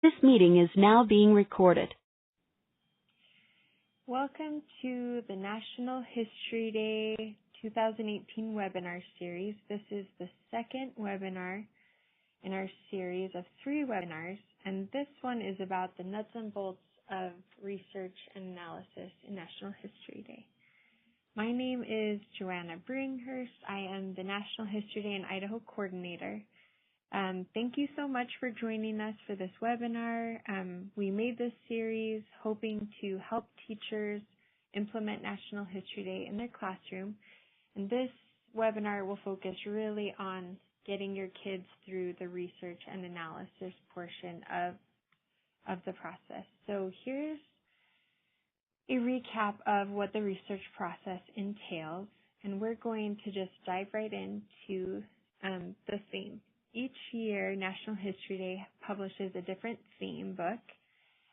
This meeting is now being recorded. Welcome to the National History Day 2018 webinar series. This is the second webinar in our series of 3 webinars, and this one is about the nuts and bolts of research and analysis in National History Day. My name is Joanna Bringhurst. I am the National History Day in Idaho coordinator. Thank you so much for joining us for this webinar. We made this series hoping to help teachers implement National History Day in their classroom. And this webinar will focus really on getting your kids through the research and analysis portion of the process. So here's a recap of what the research process entails. And we're going to just dive right into the theme. Each year, National History Day publishes a different theme book,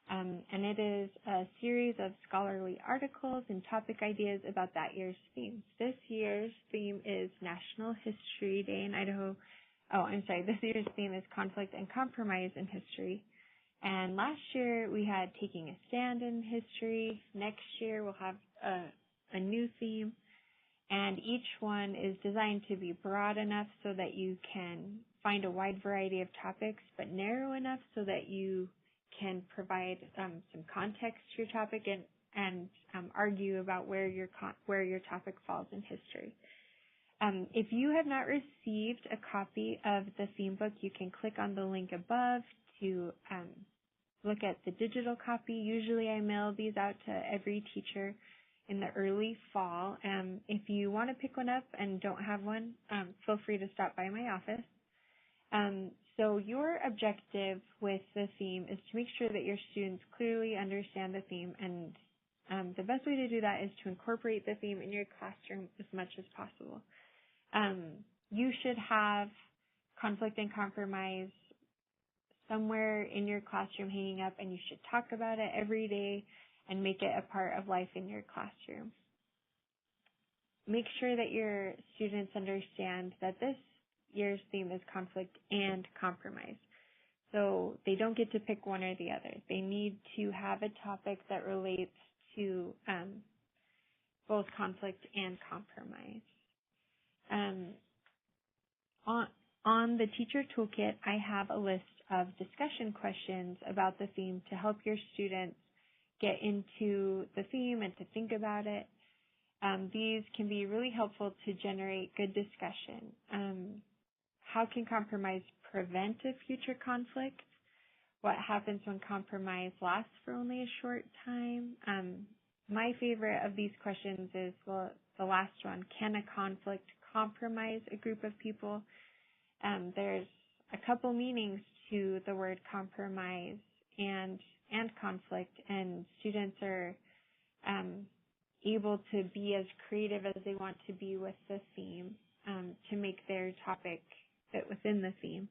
and it is a series of scholarly articles and topic ideas about that year's theme. This year's theme is National History Day in Idaho. This year's theme is Conflict and Compromise in History. And last year, we had Taking a Stand in History. Next year, we'll have a new theme. And each one is designed to be broad enough so that you can find a wide variety of topics, but narrow enough so that you can provide some context to your topic and argue about where your topic falls in history. If you have not received a copy of the theme book, you can click on the link above to look at the digital copy. Usually I mail these out to every teacher in the early fall. If you want to pick one up and don't have one, feel free to stop by my office. So your objective with the theme is to make sure that your students clearly understand the theme, and the best way to do that is to incorporate the theme in your classroom as much as possible. You should have conflict and compromise somewhere in your classroom hanging up, and you should talk about it every day and make it a part of life in your classroom. Make sure that your students understand that this year's theme is conflict and compromise. So they don't get to pick one or the other. They need to have a topic that relates to both conflict and compromise. On the teacher toolkit, I have a list of discussion questions about the theme to help your students get into the theme and to think about it. These can be really helpful to generate good discussion. How can compromise prevent a future conflict? What happens when compromise lasts for only a short time? My favorite of these questions is, the last one. Can a conflict compromise a group of people? There's a couple meanings to the word compromise and conflict, and students are able to be as creative as they want to be with the theme to make their topic fit within the theme.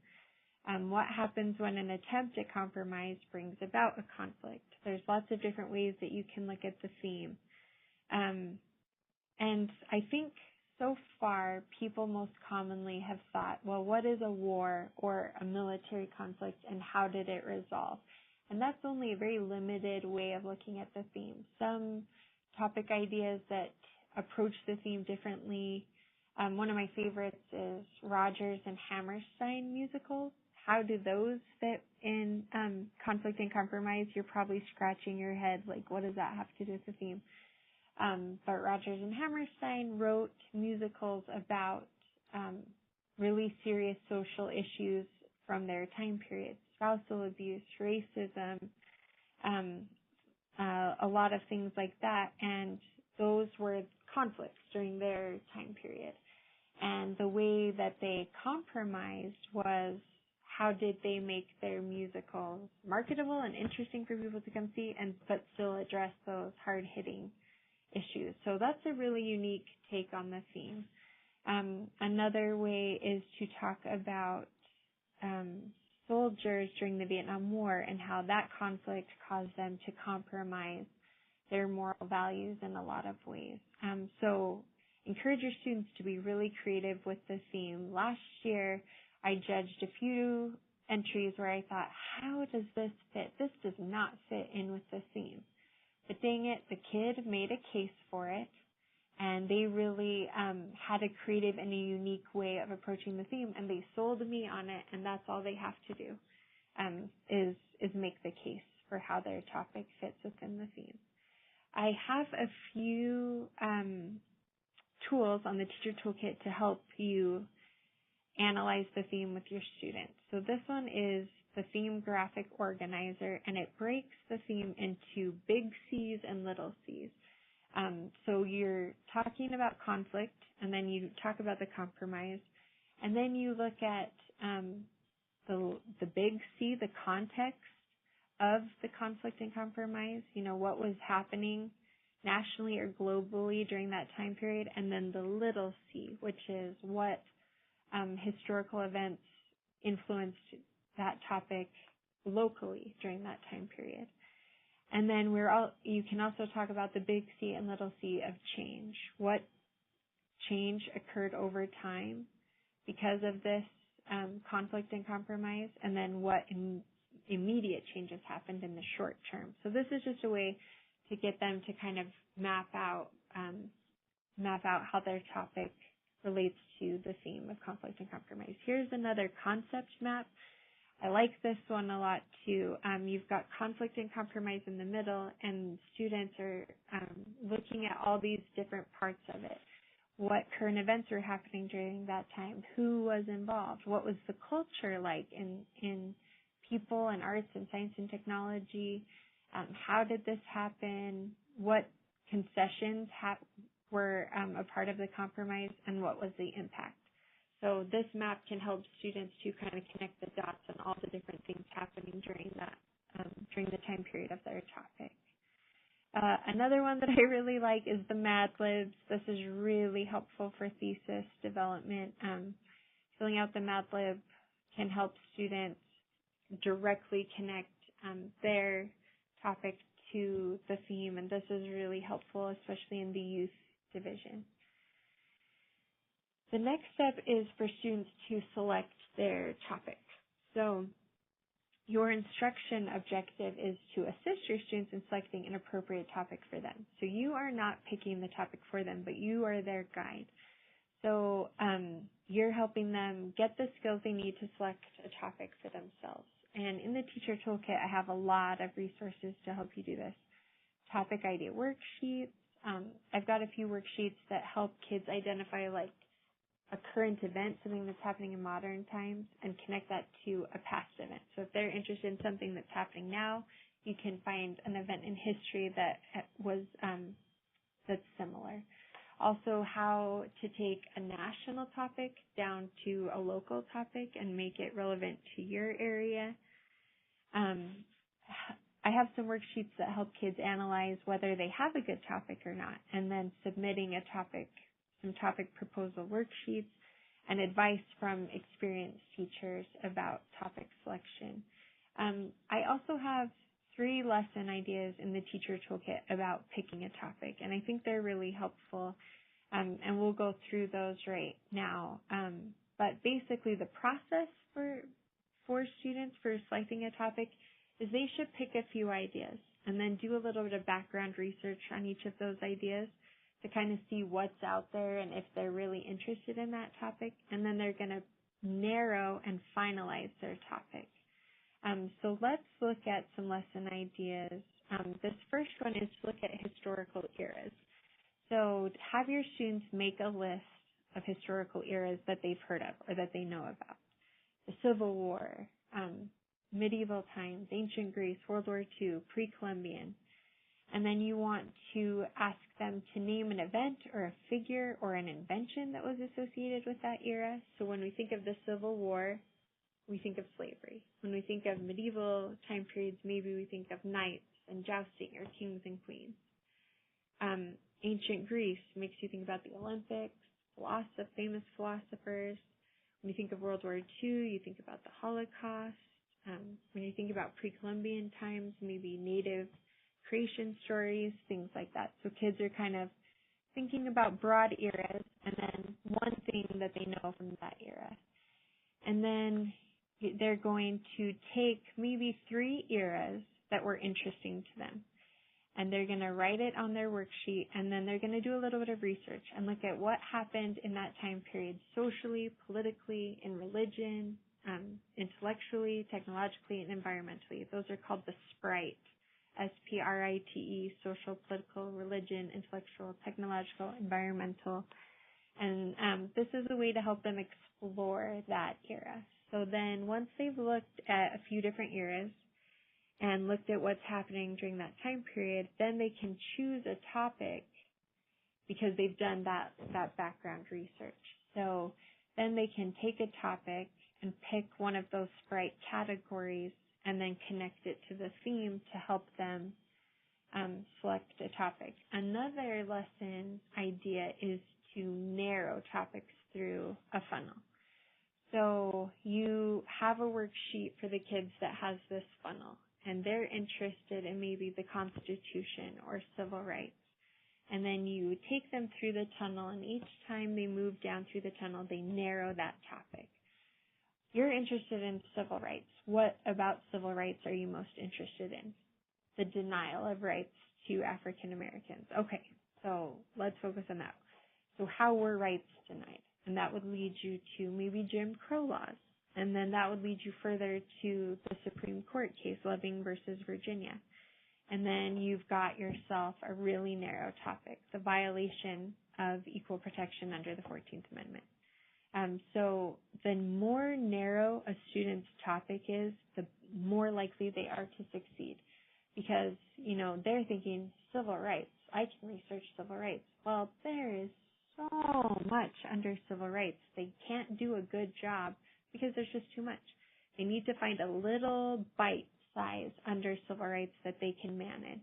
What happens when an attempt at compromise brings about a conflict? There's lots of different ways that you can look at the theme. And I think so far people most commonly have thought, well, what is a war or a military conflict and how did it resolve? And that's only a very limited way of looking at the theme. Some topic ideas that approach the theme differently. One of my favorites is Rodgers and Hammerstein musicals. How do those fit in conflict and compromise? You're probably scratching your head, like, what does that have to do with the theme? But Rodgers and Hammerstein wrote musicals about really serious social issues from their time period. Spousal abuse, racism, a lot of things like that. And those were conflicts during their time period. And the way that they compromised was, how did they make their musicals marketable and interesting for people to come see, but still address those hard-hitting issues? So that's a really unique take on the theme. Another way is to talk about soldiers during the Vietnam War and how that conflict caused them to compromise their moral values in a lot of ways. So encourage your students to be really creative with the theme. Last year, I judged a few entries where I thought, how does this fit? This does not fit in with the theme. But dang it, the kid made a case for it, and they really had a creative and a unique way of approaching the theme, and they sold me on it, and that's all they have to do, is make the case for how their topic fits within the theme. I have a few tools on the Teacher Toolkit to help you analyze the theme with your students. So this one is the Theme Graphic Organizer, and it breaks the theme into big C's and little C's. So you're talking about conflict, and then you talk about the compromise, and then you look at the big C, the context of the conflict and compromise, what was happening nationally or globally during that time period, and then the little c, which is what historical events influenced that topic locally during that time period. And then you can also talk about the big C and little c of change. What change occurred over time because of this conflict and compromise, and then what immediate changes happened in the short term. So this is just a way to get them to kind of map out how their topic relates to the theme of conflict and compromise. Here's another concept map. I like this one a lot too. You've got conflict and compromise in the middle, and students are looking at all these different parts of it. What current events were happening during that time? Who was involved? What was the culture like in people and arts and science and technology? How did this happen? What concessions were a part of the compromise, and what was the impact? So this map can help students to kind of connect the dots on all the different things happening during the time period of their topic. Another one that I really like is the Mad Libs. This is really helpful for thesis development. Filling out the Mad Lib can help students directly connect their topic to the theme, and this is really helpful, especially in the youth division. The next step is for students to select their topic. So your instruction objective is to assist your students in selecting an appropriate topic for them. So you are not picking the topic for them, but you are their guide. So you're helping them get the skills they need to select a topic for themselves. And in the Teacher Toolkit, I have a lot of resources to help you do this. Topic idea worksheets. I've got a few worksheets that help kids identify like a current event, something that's happening in modern times, and connect that to a past event. So if they're interested in something that's happening now, you can find an event in history that was that's similar. Also, how to take a national topic down to a local topic and make it relevant to your area. I have some worksheets that help kids analyze whether they have a good topic or not, and then submitting some topic proposal worksheets and advice from experienced teachers about topic selection. I also have 3 lesson ideas in the Teacher Toolkit about picking a topic, and I think they're really helpful, and we'll go through those right now. But basically the process for students for selecting a topic is they should pick a few ideas and then do a little bit of background research on each of those ideas to kind of see what's out there and if they're really interested in that topic, and then they're going to narrow and finalize their topic. So let's look at some lesson ideas. This first one is to look at historical eras. So have your students make a list of historical eras that they've heard of or that they know about. The Civil War, medieval times, ancient Greece, World War II, pre-Columbian. And then you want to ask them to name an event or a figure or an invention that was associated with that era. So when we think of the Civil War, we think of slavery. When we think of medieval time periods, maybe we think of knights and jousting or kings and queens. Ancient Greece makes you think about the Olympics, famous philosophers. When you think of World War II, you think about the Holocaust. When you think about pre-Columbian times, maybe native creation stories, things like that. So kids are kind of thinking about broad eras and then one thing that they know from that era. And then they're going to take maybe 3 eras that were interesting to them, and they're going to write it on their worksheet, and then they're going to do a little bit of research and look at what happened in that time period socially, politically, in religion, intellectually, technologically, and environmentally. Those are called the SPRITE, SPRITE, social, political, religion, intellectual, technological, environmental. And this is a way to help them explore that era. So then once they've looked at a few different eras and looked at what's happening during that time period, then they can choose a topic because they've done that background research. So then they can take a topic and pick one of those SPRITE categories and then connect it to the theme to help them select a topic. Another lesson idea is to narrow topics through a funnel. So you have a worksheet for the kids that has this funnel, and they're interested in maybe the Constitution or civil rights. And then you take them through the tunnel, and each time they move down through the tunnel, they narrow that topic. You're interested in civil rights. What about civil rights are you most interested in? The denial of rights to African Americans. Okay, so let's focus on that. So how were rights denied? And that would lead you to maybe Jim Crow laws. And then that would lead you further to the Supreme Court case, Loving versus Virginia. And then you've got yourself a really narrow topic, the violation of equal protection under the 14th Amendment. So the more narrow a student's topic is, the more likely they are to succeed. Because, they're thinking civil rights. I can research civil rights. Well, there is so much under civil rights. They can't do a good job because there's just too much. They need to find a little bite size under civil rights that they can manage.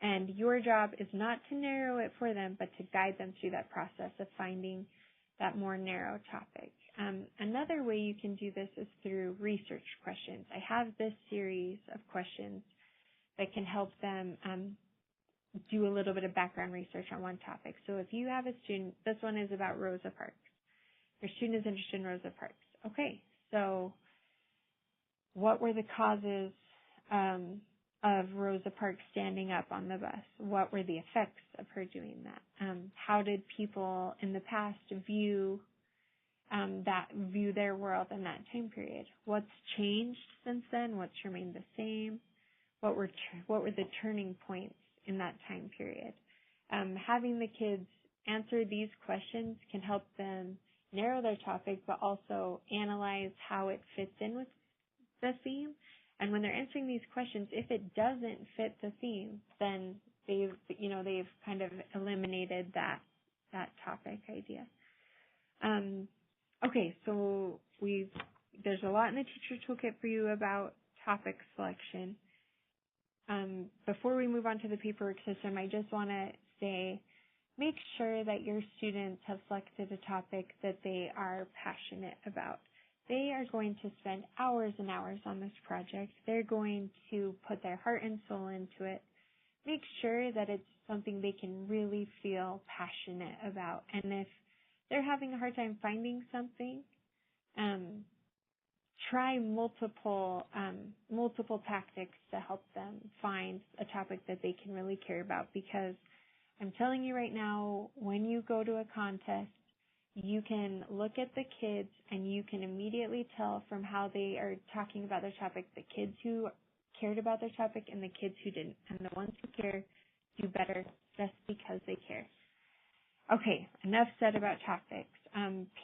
And your job is not to narrow it for them, but to guide them through that process of finding that more narrow topic. Another way you can do this is through research questions. I have this series of questions that can help them do a little bit of background research on one topic. So if you have a student, this one is about Rosa Parks. Your student is interested in Rosa Parks. Okay, so what were the causes of Rosa Parks standing up on the bus? What were the effects of her doing that? How did people in the past view their world in that time period? What's changed since then? What's remained the same? What were the turning points in that time period? Having the kids answer these questions can help them narrow their topic, but also analyze how it fits in with the theme. And when they're answering these questions, if it doesn't fit the theme, then they've kind of eliminated that topic idea. Okay, so there's a lot in the teacher toolkit for you about topic selection. Before we move on to the paperwork system, I just want to say, make sure that your students have selected a topic that they are passionate about. They are going to spend hours and hours on this project. They're going to put their heart and soul into it. Make sure that it's something they can really feel passionate about. And if they're having a hard time finding something, try multiple tactics to help them find a topic that they can really care about. Because I'm telling you right now, when you go to a contest, you can look at the kids and you can immediately tell from how they are talking about their topic, the kids who cared about their topic and the kids who didn't. And the ones who care do better just because they care. Okay, enough said about topics.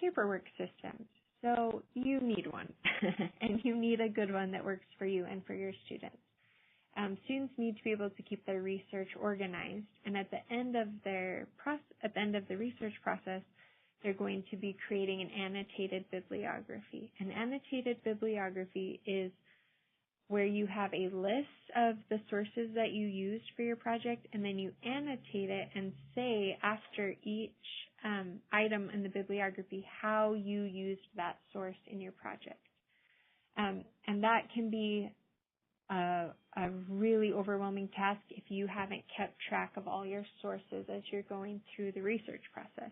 Paperwork systems. So you need one, and you need a good one that works for you and for your students. Students need to be able to keep their research organized, and at the end of the research process, they're going to be creating an annotated bibliography. An annotated bibliography is where you have a list of the sources that you used for your project, and then you annotate it and say after each item in the bibliography how you used that source in your project. And that can be a really overwhelming task if you haven't kept track of all your sources as you're going through the research process.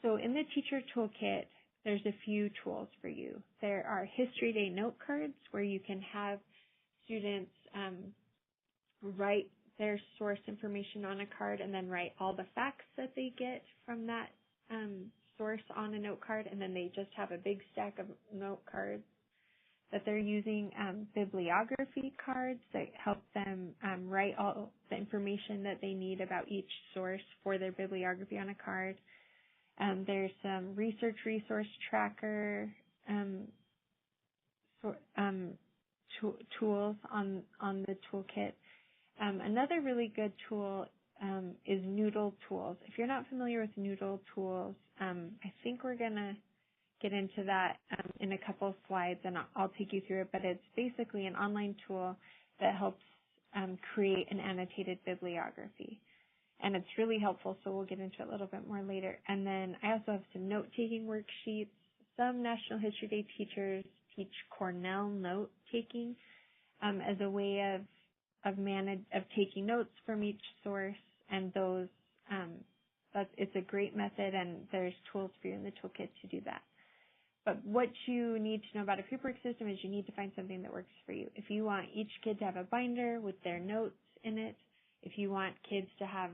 So in the teacher toolkit, there's a few tools for you. There are History Day note cards where you can have students write their source information on a card and then write all the facts that they get from that source on a note card, and then they just have a big stack of note cards that they're using. Bibliography cards that help them write all the information that they need about each source for their bibliography on a card. There's some research resource tracker tools on the toolkit. Another really good tool is Noodle Tools. If you're not familiar with Noodle Tools, I think we're going to get into that in a couple of slides, and I'll take you through it, but it's basically an online tool that helps create an annotated bibliography. And it's really helpful, so we'll get into it a little bit more later. And then I also have some note-taking worksheets. Some National History Day teachers teach Cornell note-taking as a way of taking notes from each source, and those it's a great method, and there's tools for you in the toolkit to do that. But what you need to know about a paperwork system is you need to find something that works for you. If you want each kid to have a binder with their notes in it, if you want kids to have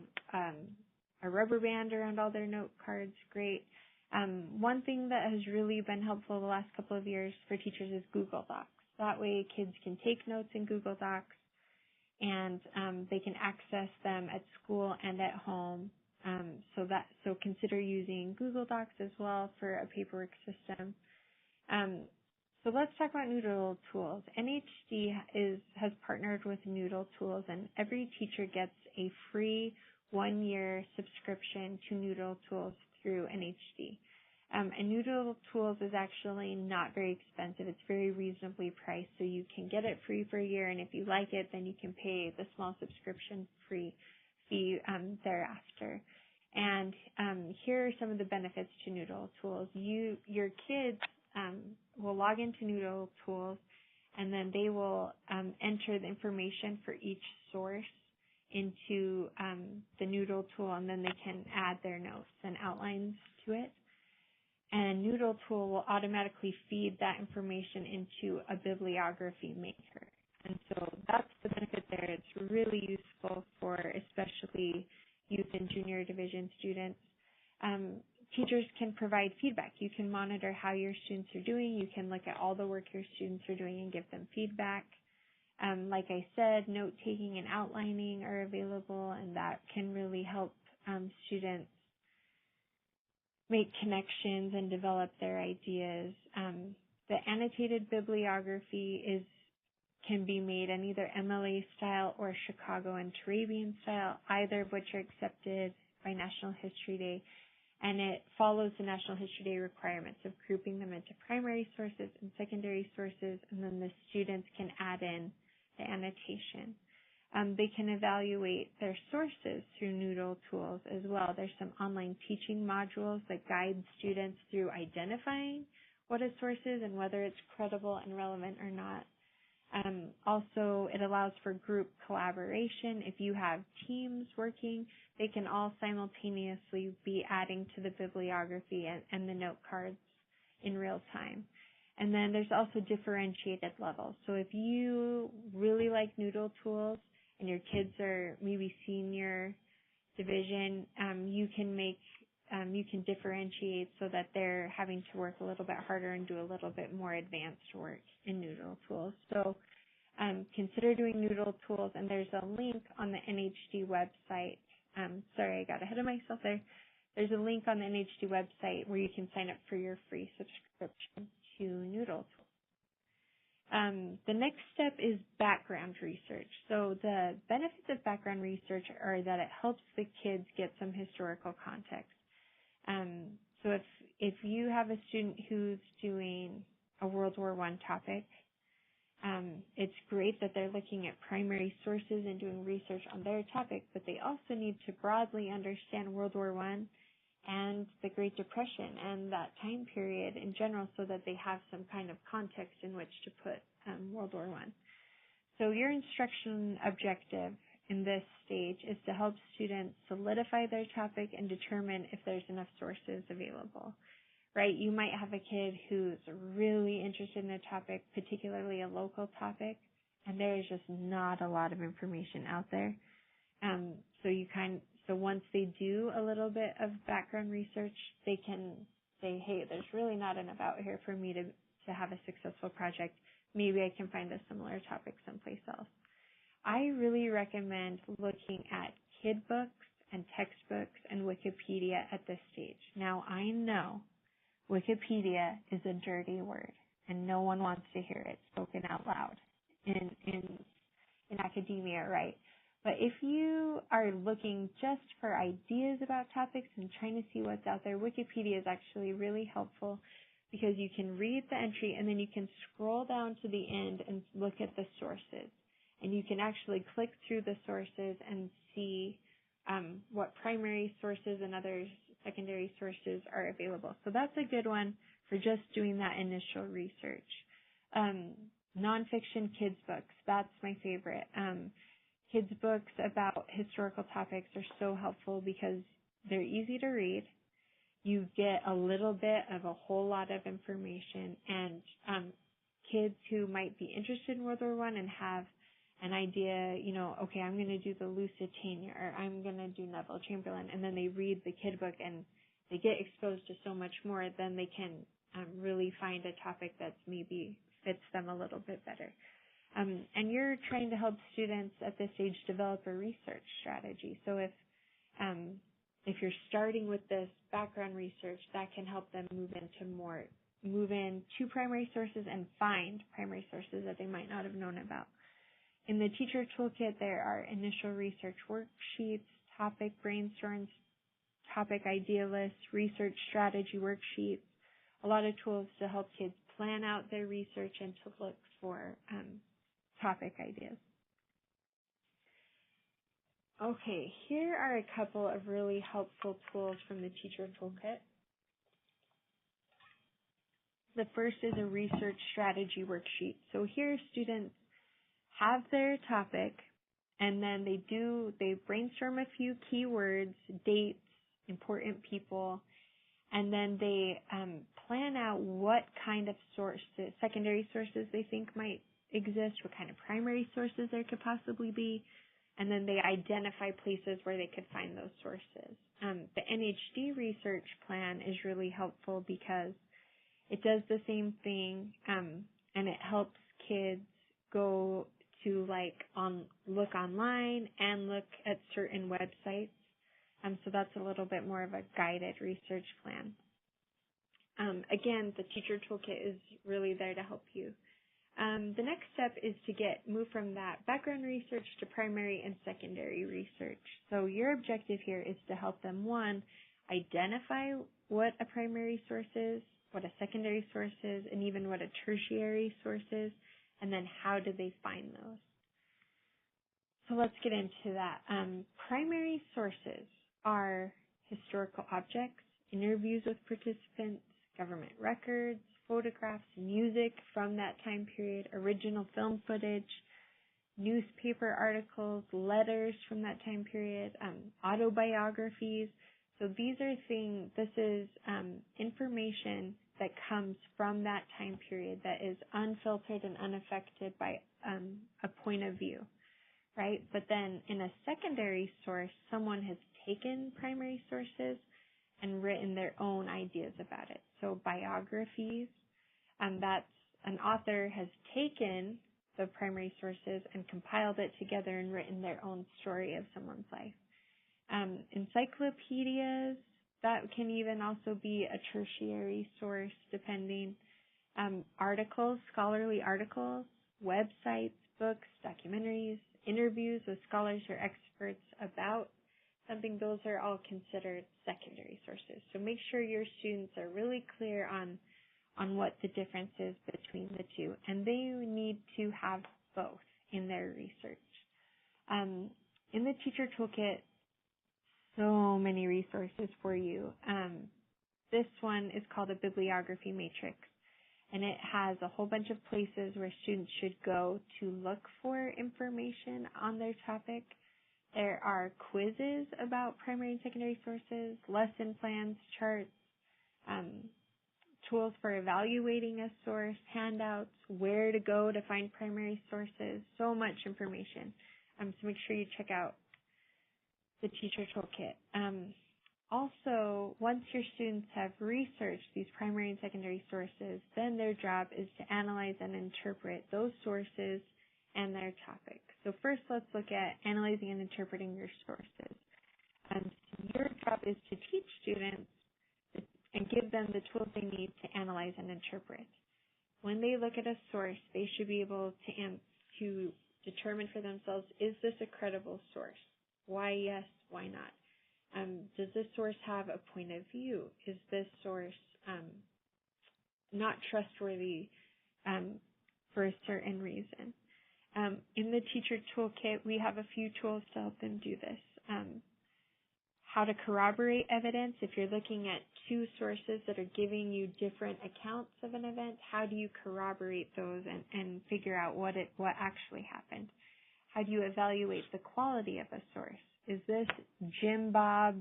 a rubber band around all their note cards, great. One thing that has really been helpful the last couple of years for teachers is Google Docs. That way kids can take notes in Google Docs, and they can access them at school and at home. So consider using Google Docs as well for a paperwork system. So let's talk about Noodle Tools. NHD has partnered with Noodle Tools, and every teacher gets a free 1-year subscription to Noodle Tools through NHD. And Noodle Tools is actually not very expensive. It's very reasonably priced, so you can get it free for a year, and if you like it, then you can pay the small subscription fee thereafter. And here are some of the benefits to Noodle Tools. Your kids will log into Noodle Tools, and then they will enter the information for each source into the Noodle tool, and then they can add their notes and outlines to it. And Noodle tool will automatically feed that information into a bibliography maker. And so that's the benefit there. It's really useful for especially youth and junior division students. Teachers can provide feedback. You can monitor how your students are doing. You can look at all the work your students are doing and give them feedback. Like I said, note-taking and outlining are available, and that can really help students make connections and develop their ideas. The annotated bibliography can be made in either MLA style or Chicago and Turabian style, either of which are accepted by National History Day. And it follows the National History Day requirements of grouping them into primary sources and secondary sources, and then the students can add in the annotation. They can evaluate their sources through Noodle Tools as well. There's some online teaching modules that guide students through identifying what a source is and whether it's credible and relevant or not. Also, it allows for group collaboration. If you have teams working, they can all simultaneously be adding to the bibliography and the note cards in real time. And then there's also differentiated levels. So if you really like Noodle Tools and your kids are maybe senior division, you can differentiate so that they're having to work a little bit harder and do a little bit more advanced work in Noodle Tools. So consider doing Noodle Tools, and there's a link on the NHD website. Sorry, I got ahead of myself there. There's a link on the NHD website where you can sign up for your free subscription to Noodle Tools. The next step is background research. So the benefits of background research are that it helps the kids get some historical context. So if you have a student who's doing a World War I topic, it's great that they're looking at primary sources and doing research on their topic, but they also need to broadly understand World War I and the Great Depression and that time period in general so that they have some kind of context in which to put World War I. So your instruction objective in this stage is to help students solidify their topic and determine if there's enough sources available. right? You might have a kid who's really interested in a topic, particularly a local topic, and there is just not a lot of information out there. So once they do a little bit of background research, they can say, hey, there's really not enough out here for me to have a successful project. Maybe I can find a similar topic someplace else. I really recommend looking at kid books and textbooks and Wikipedia at this stage. Now, I know Wikipedia is a dirty word, and no one wants to hear it spoken out loud in academia, right? But if you are looking just for ideas about topics and trying to see what's out there, Wikipedia is actually really helpful because you can read the entry and then you can scroll down to the end and look at the sources. And you can actually click through the sources and see what primary sources and other secondary sources are available. So that's a good one for just doing that initial research. Nonfiction kids books, that's my favorite. Kids books about historical topics are so helpful because they're easy to read. You get a little bit of a whole lot of information, and kids who might be interested in World War I and have an idea, okay, I'm going to do the Lusitania, or I'm going to do Neville Chamberlain, and then they read the kid book and they get exposed to so much more, then they can really find a topic that maybe fits them a little bit better. And you're trying to help students at this age develop a research strategy. So if you're starting with this background research, that can help them move into primary sources and find primary sources that they might not have known about. In the teacher toolkit, there are initial research worksheets, topic brainstorms, topic idea lists, research strategy worksheets, a lot of tools to help kids plan out their research and to look for topic ideas. Okay, here are a couple of really helpful tools from the teacher toolkit. The first is a research strategy worksheet. So here students have their topic and then they brainstorm a few keywords, dates, important people, and then they plan out what kind of secondary sources they think might exist, what kind of primary sources there could possibly be, and then they identify places where they could find those sources. The NHD research plan is really helpful because it does the same thing, and it helps kids go to look online and look at certain websites. So that's a little bit more of a guided research plan. Again, the teacher toolkit is really there to help you. The next step is to move from that background research to primary and secondary research. So your objective here is to help them, one, identify what a primary source is, what a secondary source is, and even what a tertiary source is, and then how do they find those. So let's get into that. Primary sources are historical objects, interviews with participants, government records, photographs, music from that time period, original film footage, newspaper articles, letters from that time period, autobiographies. So this is information that comes from that time period that is unfiltered and unaffected by a point of view, right? But then in a secondary source, someone has taken primary sources and written their own ideas about it. So biographies, that's an author has taken the primary sources and compiled it together and written their own story of someone's life. Encyclopedias, that can even also be a tertiary source depending. Articles, scholarly articles, websites, books, documentaries, interviews with scholars or experts about something, those are all considered secondary sources. So make sure your students are really clear on what the difference is between the two, and they need to have both in their research. In the teacher toolkit, so many resources for you. This one is called a bibliography matrix, and it has a whole bunch of places where students should go to look for information on their topic. There are quizzes about primary and secondary sources, lesson plans, charts, tools for evaluating a source, handouts, where to go to find primary sources, so much information. So make sure you check out the Teacher Toolkit. Also, once your students have researched these primary and secondary sources, then their job is to analyze and interpret those sources and their topic. So first, let's look at analyzing and interpreting your sources. Your job is to teach students and give them the tools they need to analyze and interpret. When they look at a source, they should be able to determine for themselves, is this a credible source? Why yes, why not? Does this source have a point of view? Is this source not trustworthy for a certain reason? In the Teacher Toolkit, we have a few tools to help them do this. How to corroborate evidence. If you're looking at two sources that are giving you different accounts of an event, how do you corroborate those and figure out what actually happened? How do you evaluate the quality of a source? Is this Jim Bob's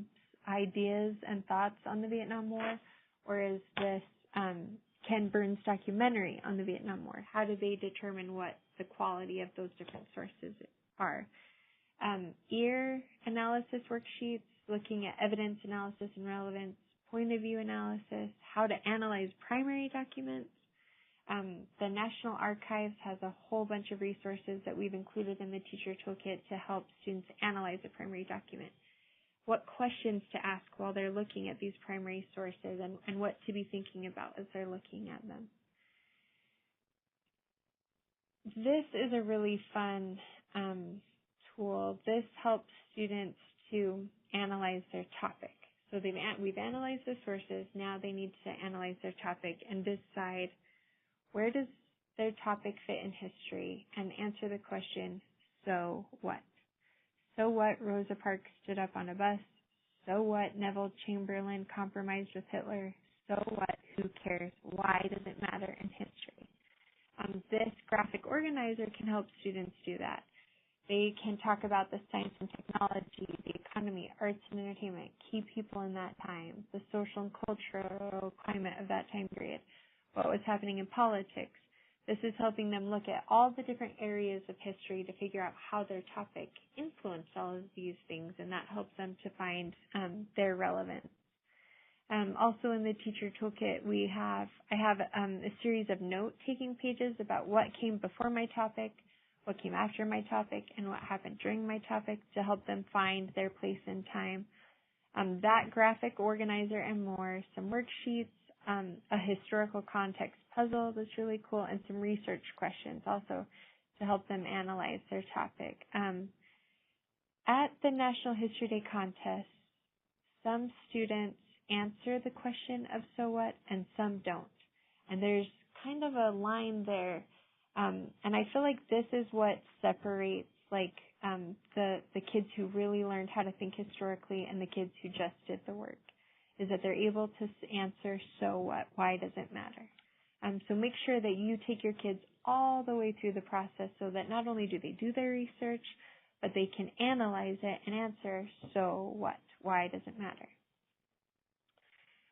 ideas and thoughts on the Vietnam War, or is this Ken Burns' documentary on the Vietnam War? How do they determine what the quality of those different sources are? Ear analysis worksheets, looking at evidence analysis and relevance, point of view analysis, how to analyze primary documents. The National Archives has a whole bunch of resources that we've included in the Teacher Toolkit to help students analyze a primary document. What questions to ask while they're looking at these primary sources and what to be thinking about as they're looking at them. This is a really fun tool. This helps students to analyze their topic. So we've analyzed the sources. Now they need to analyze their topic and decide where does their topic fit in history, and answer the question, so what? So what Rosa Parks stood up on a bus? So what Neville Chamberlain compromised with Hitler? So what? Who cares? Why does it matter in history? This graphic organizer can help students do that. They can talk about the science and technology, the economy, arts and entertainment, key people in that time, the social and cultural climate of that time period, what was happening in politics. This is helping them look at all the different areas of history to figure out how their topic influenced all of these things, and that helps them to find their relevance. Also in the Teacher Toolkit, I have a series of note-taking pages about what came before my topic, what came after my topic, and what happened during my topic to help them find their place in time. That graphic organizer and more, some worksheets, a historical context puzzle that's really cool, and some research questions also to help them analyze their topic. At the National History Day contest, some students answer the question of so what and some don't. And there's kind of a line there. And I feel like this is what separates the kids who really learned how to think historically and the kids who just did the work, is that they're able to answer so what, why does it matter? So make sure that you take your kids all the way through the process so that not only do they do their research, but they can analyze it and answer so what, why does it matter?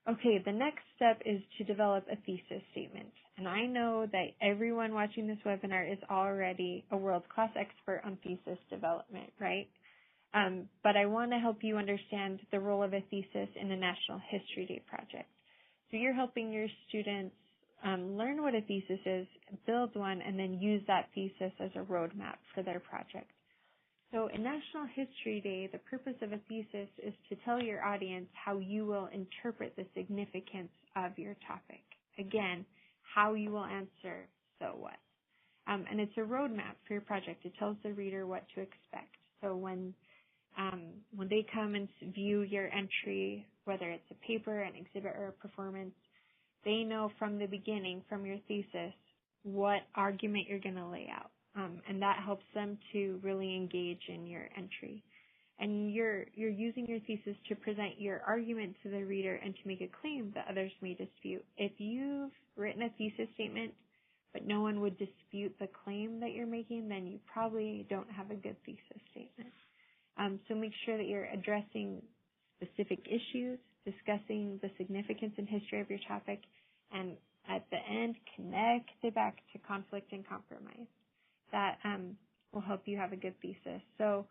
Okay, the next step is to develop a thesis statement. And I know that everyone watching this webinar is already a world-class expert on thesis development, right? But I want to help you understand the role of a thesis in the National History Day project. So you're helping your students learn what a thesis is, build one, and then use that thesis as a roadmap for their project. So in National History Day, the purpose of a thesis is to tell your audience how you will interpret the significance of your topic. Again, how you will answer so what. And it's a roadmap for your project. It tells the reader what to expect. So when they come and view your entry, whether it's a paper, an exhibit, or a performance, they know from the beginning, from your thesis, what argument you're going to lay out. And that helps them to really engage in your entry. And you're using your thesis to present your argument to the reader and to make a claim that others may dispute. If you've written a thesis statement, but no one would dispute the claim that you're making, then you probably don't have a good thesis statement. So make sure that you're addressing specific issues, discussing the significance and history of your topic, and at the end, connect it back to conflict and compromise. That will help you have a good thesis. So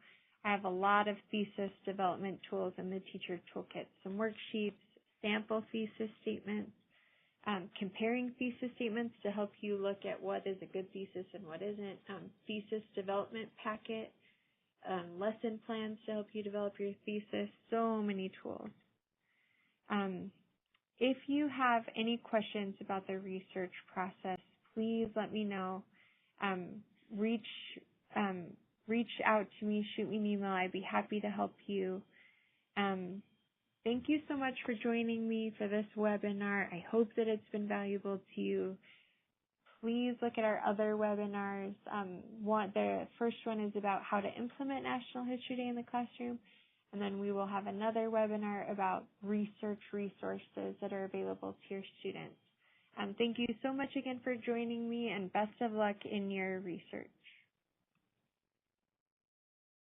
I have a lot of thesis development tools in the teacher toolkit, some worksheets, sample thesis statements, comparing thesis statements to help you look at what is a good thesis and what isn't, thesis development packet, lesson plans to help you develop your thesis, so many tools. If you have any questions about the research process, please let me know. Reach out to me, shoot me an email. I'd be happy to help you. Thank you so much for joining me for this webinar. I hope that it's been valuable to you. Please look at our other webinars. The first one is about how to implement National History Day in the classroom. And then we will have another webinar about research resources that are available to your students. Thank you so much again for joining me, and best of luck in your research.